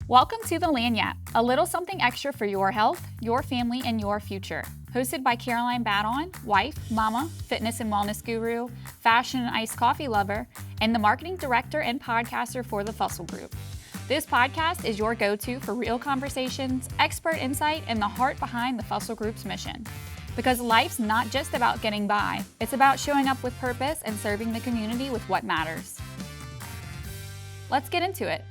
Welcome to the Lanyap, a little something extra for your health, your family, and your future. Hosted by Caroline Badon, wife, mama, fitness and wellness guru, fashion and iced coffee lover, and the marketing director and podcaster for the Fussell Group. This podcast is your go-to for real conversations, expert insight, and the heart behind the Fussell Group's mission. Because life's not just about getting by, it's about showing up with purpose and serving the community with what matters. Let's get into it.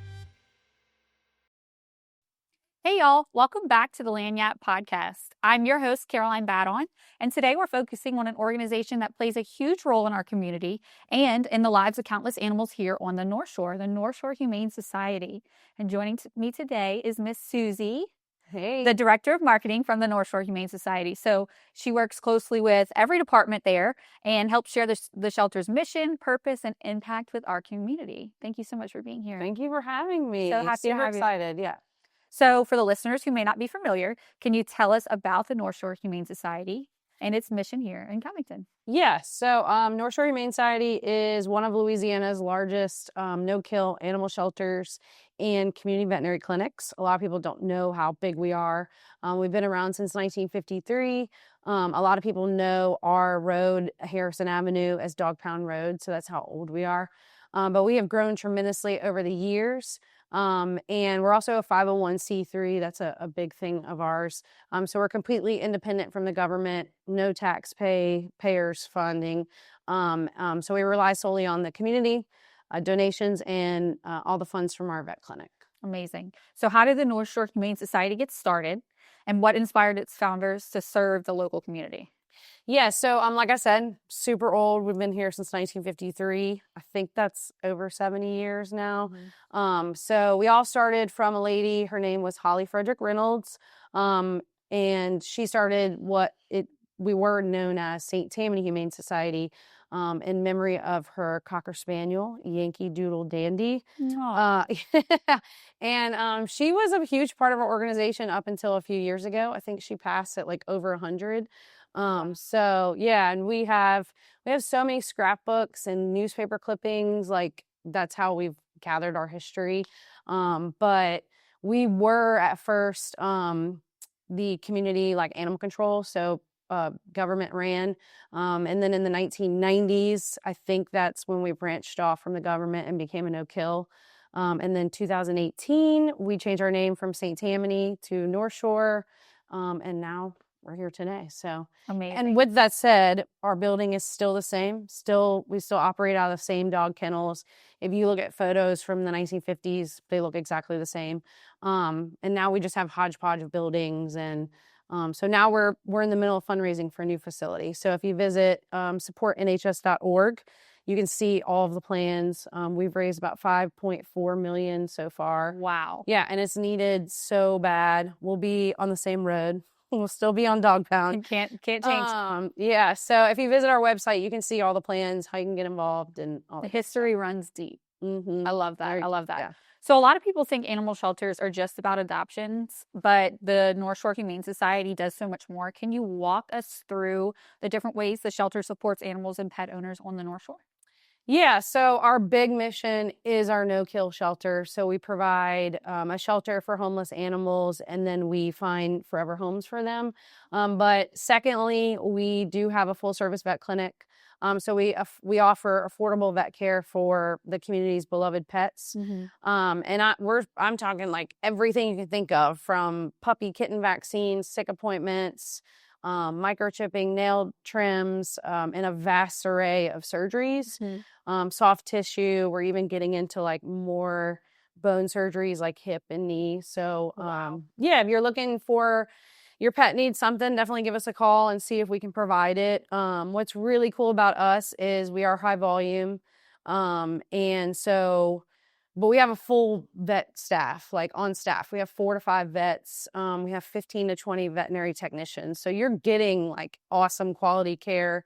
Hey y'all, welcome back to the Lanyap podcast. I'm your host, Caroline Badon, and today we're focusing on an organization that plays a huge role in our community and in the lives of countless animals here on the North Shore, the Northshore Humane Society. And joining me today is Miss Susie, the Director of Marketing from the Northshore Humane Society. So she works closely with every department there and helps share the shelter's mission, purpose, and impact with our community. Thank you so much for being here. Thank you for having me. So happy to have you. Super excited, yeah. So for the listeners who may not be familiar, can you tell us about the Northshore Humane Society and its mission here in Covington? Yeah, so Northshore Humane Society is one of Louisiana's largest no-kill animal shelters and community veterinary clinics. A lot of people don't know how big we are. We've been around since 1953. A lot of people know our road, Harrison Avenue, as Dog Pound Road, so that's how old we are. But we have grown tremendously over the years. And we're also a 501c3. That's a big thing of ours. So we're completely independent from the government, no taxpayers funding. So we rely solely on the community, donations, and all the funds from our vet clinic. Amazing. So how did the Northshore Humane Society get started, and what inspired its founders to serve the local community? Yeah, so like I said, super old. We've been here since 1953. I think that's over 70 years now. Mm-hmm. So we all started from a lady. Her name was Holly Frederick Reynolds, and she started we were known as St. Tammany Humane Society in memory of her Cocker Spaniel, Yankee Doodle Dandy. And she was a huge part of our organization up until a few years ago. I think she passed at like over 100. So yeah, and we have so many scrapbooks and newspaper clippings, like that's how we've gathered our history. But we were at first, the community like animal control. So, government ran. And then in the 1990s, I think that's when we branched off from the government and became a no-kill. And then 2018, we changed our name from St. Tammany to North Shore. And now we're here today. So amazing. And with that said, our building is still the same. We still operate out of the same dog kennels. If you look at photos from the 1950s, they look exactly the same. And now we just have hodgepodge of buildings. And so now we're in the middle of fundraising for a new facility. So if you visit supportnhs.org, you can see all of the plans. We've raised about $5.4 million so far. Wow. Yeah, and it's needed so bad. We'll be on the same road. We'll still be on Dog Pound. Can't change. Yeah, so if you visit our website, you can see all the plans, how you can get involved, and all the history runs deep. Mm-hmm. I love that. I love that. Yeah. So a lot of people think animal shelters are just about adoptions, but the Northshore Humane Society does so much more. Can you walk us through the different ways the shelter supports animals and pet owners on the North Shore? Yeah, so our big mission is our no-kill shelter. So we provide a shelter for homeless animals, and then we find forever homes for them. But secondly, we do have a full-service vet clinic. So we offer affordable vet care for the community's beloved pets. Mm-hmm. And I'm talking like everything you can think of, from puppy kitten vaccines, sick appointments, microchipping, nail trims, and a vast array of surgeries. Mm-hmm. Soft tissue. We're even getting into like more bone surgeries like hip and knee. So yeah, if you're looking for your pet needs something, definitely give us a call and see if we can provide it. What's really cool about us is we are high volume. But we have a full vet staff, like on staff. We have 4 to 5 vets. We have 15 to 20 veterinary technicians. So you're getting like awesome quality care.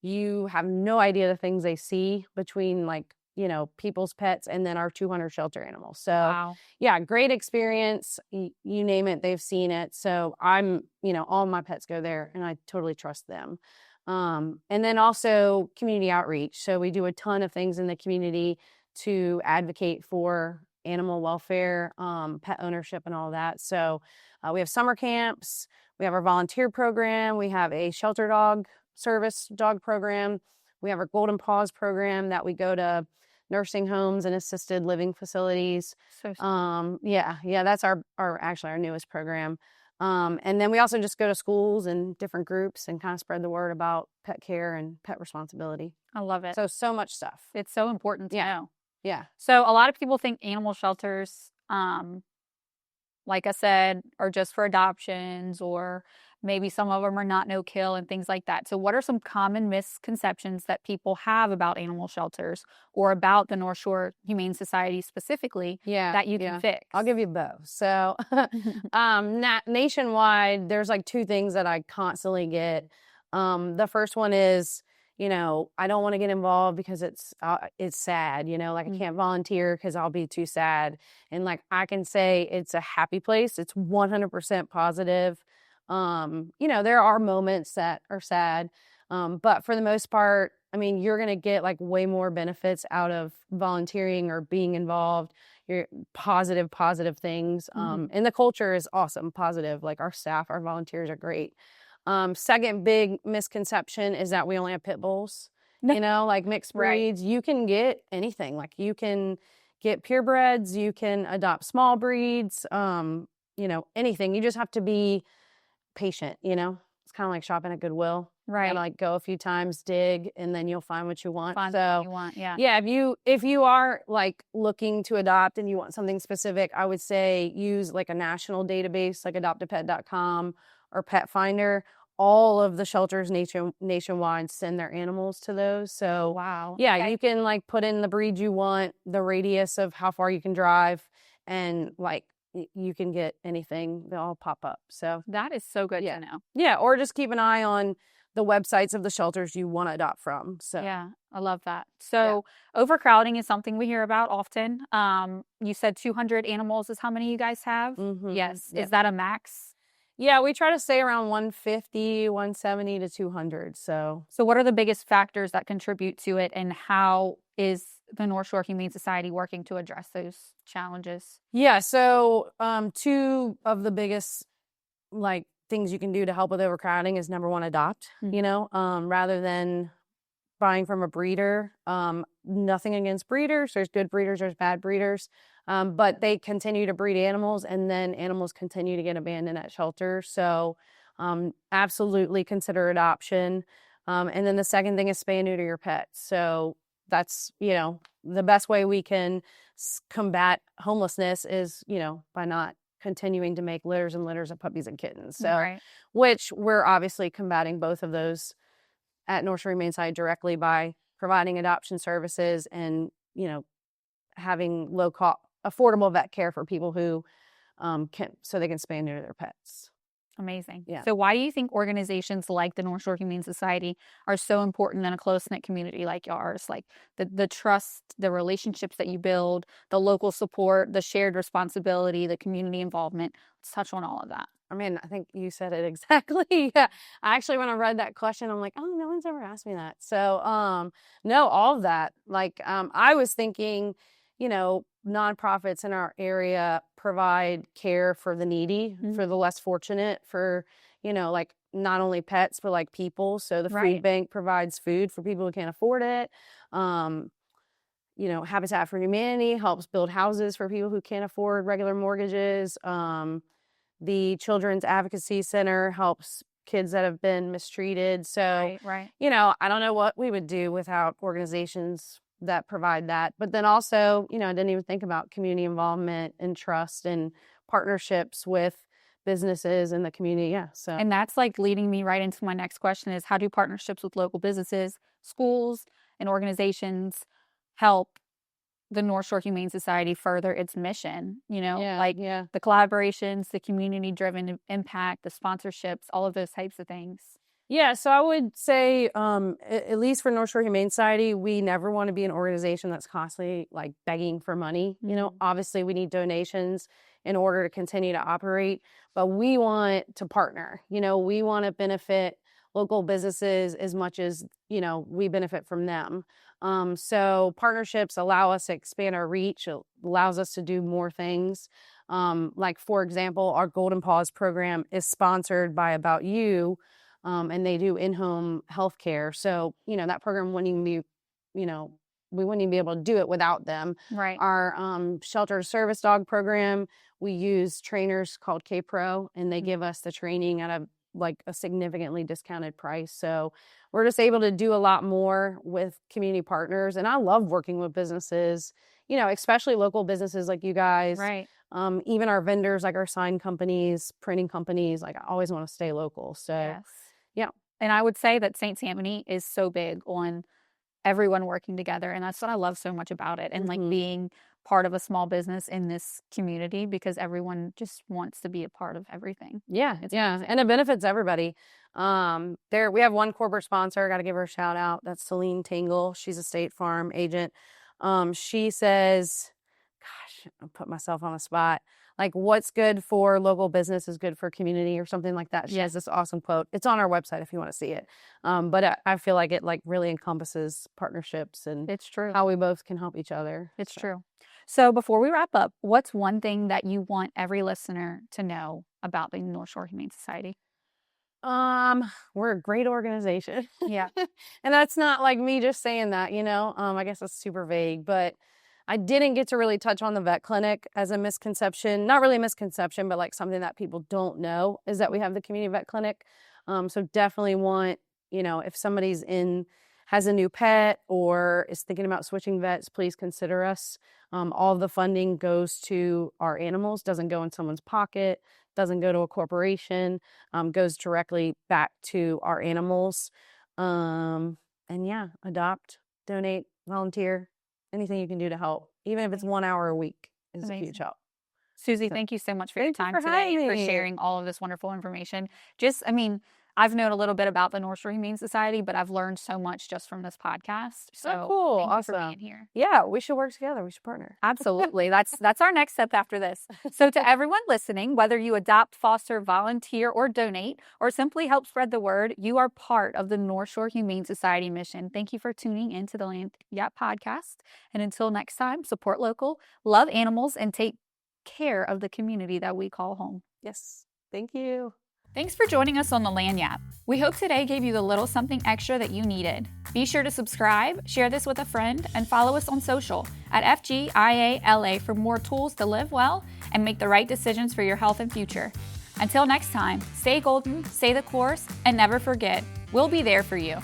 You have no idea the things they see between like, people's pets and then our 200 shelter animals. So wow. Yeah, great experience. You name it, they've seen it. So all my pets go there and I totally trust them. And then also community outreach. So we do a ton of things in the community to advocate for animal welfare, pet ownership, and all that. So we have summer camps, we have our volunteer program, we have a shelter dog service dog program, we have our Golden Paws program that we go to nursing homes and assisted living facilities. So Yeah, that's our actually our newest program. And then we also just go to schools and different groups and kind of spread the word about pet care and pet responsibility. I love it. So much stuff. It's so important to know. Yeah. So a lot of people think animal shelters, like I said, are just for adoptions, or maybe some of them are not no kill and things like that. So what are some common misconceptions that people have about animal shelters or about the North Shore Humane Society specifically that you can fix? I'll give you both. So nationwide, there's like two things that I constantly get. The first one is, I don't want to get involved because it's sad, like I can't volunteer because I'll be too sad. And like I can say it's a happy place. It's 100% positive. There are moments that are sad. But for the most part, I mean, you're going to get like way more benefits out of volunteering or being involved. You're positive things. And the culture is awesome, positive. Like our staff, our volunteers are great. Second big misconception is that we only have pit bulls, like mixed breeds. Right. You can get anything. Like you can get purebreds, you can adopt small breeds, anything. You just have to be patient, It's kind of like shopping at Goodwill. Right. You gotta like go a few times, dig, and then you'll find what you want. Find what you want, yeah. Yeah, if you are like looking to adopt and you want something specific, I would say use like a national database like adoptapet.com or Pet Finder. All of the shelters nationwide send their animals to those. So wow. Yeah, okay. You can like put in the breed you want, the radius of how far you can drive, and like you can get anything. They'll all pop up. So that is so good to know. Yeah, or just keep an eye on the websites of the shelters you want to adopt from. So yeah, I love that. So overcrowding is something we hear about often. You said 200 animals is how many you guys have? Mm-hmm. Yes. Is that a max? Yeah, we try to stay around 150, 170 to 200. So what are the biggest factors that contribute to it, and how is the North Shore Humane Society working to address those challenges? Yeah, so two of the biggest like things you can do to help with overcrowding is number one, adopt, rather than buying from a breeder. Nothing against breeders. There's good breeders, there's bad breeders. But they continue to breed animals, and then animals continue to get abandoned at shelters. So absolutely consider adoption. And then the second thing is spay and neuter your pets. So that's, the best way we can combat homelessness is, by not continuing to make litters and litters of puppies and kittens. So, which we're obviously combating both of those at North Shore Humane Society directly by providing adoption services and, having low-cost, affordable vet care for people who so they can spay and neuter their pets. Amazing. Yeah. So why do you think organizations like the North Shore Humane Society are so important in a close-knit community like yours? Like the trust, the relationships that you build, the local support, the shared responsibility, the community involvement. Let's touch on all of that. I mean, I think you said it exactly. Yeah. I actually, when I read that question, I'm like, oh, no one's ever asked me that. So, no, all of that. Like, I was thinking, nonprofits in our area provide care for the needy, for the less fortunate, for, like not only pets, but like people. So the food bank provides food for people who can't afford it. Habitat for Humanity helps build houses for people who can't afford regular mortgages. The Children's Advocacy Center helps kids that have been mistreated. So, I don't know what we would do without organizations that provide that. But then also, I didn't even think about community involvement and trust and partnerships with businesses in the community. Yeah. So, and that's like leading me right into my next question is, how do partnerships with local businesses, schools, and organizations help the North Shore Humane Society further its mission? The collaborations, the community-driven impact, the sponsorships, all of those types of things. Yeah, so I would say, at least for North Shore Humane Society, we never want to be an organization that's constantly like begging for money. Obviously we need donations in order to continue to operate, but we want to partner. We want to benefit local businesses as much as, we benefit from them. So partnerships allow us to expand our reach. It allows us to do more things. Like, for example, our Golden Paws program is sponsored by About You, and they do in-home healthcare. So, that program wouldn't even be, we wouldn't even be able to do it without them. Right. Our shelter service dog program, we use trainers called K-Pro, and they give us the training at a significantly discounted price. So we're just able to do a lot more with community partners. And I love working with businesses, especially local businesses like you guys. Right. Even our vendors, like our sign companies, printing companies, like I always want to stay local. So Yes. yeah. And I would say that St. Tammany is so big on everyone working together. And that's what I love so much about it. And like being part of a small business in this community, because everyone just wants to be a part of everything. Yeah. It's yeah. amazing. And it benefits everybody. We have one corporate sponsor. I got to give her a shout out. That's Celine Tingle. She's a State Farm agent. She says, gosh, I'll put myself on the spot. Like, what's good for local business is good for community, or something like that. She has this awesome quote. It's on our website if you want to see it. But I feel like it really encompasses partnerships and It's true. how we both can help each other. It's true. So before we wrap up, what's one thing that you want every listener to know about the Northshore Humane Society? We're a great organization. Yeah. And that's not like me just saying that, I guess that's super vague, but I didn't get to really touch on the vet clinic as a misconception. Not really a misconception, but like something that people don't know is that we have the community vet clinic. So definitely want, if somebody's has a new pet or is thinking about switching vets, please consider us. All of the funding goes to our animals, doesn't go in someone's pocket, doesn't go to a corporation, goes directly back to our animals. And yeah, adopt, donate, volunteer, anything you can do to help, even if it's 1 hour a week, is a huge help. Susie, thank you so much for your time today, for having me. sharing all of this wonderful information. I've known a little bit about the Northshore Humane Society, but I've learned so much just from this podcast. So cool. Thank Awesome. you for being here. Yeah, we should work together. We should partner. Absolutely. That's our next step after this. So to everyone listening, whether you adopt, foster, volunteer, or donate, or simply help spread the word, you are part of the Northshore Humane Society mission. Thank you for tuning into the Land Yap podcast. And until next time, support local, love animals, and take care of the community that we call home. Yes. Thank you. Thanks for joining us on the Land Yap. We hope today gave you the little something extra that you needed. Be sure to subscribe, share this with a friend, and follow us on social at FGIALA for more tools to live well and make the right decisions for your health and future. Until next time, stay golden, stay the course, and never forget, we'll be there for you.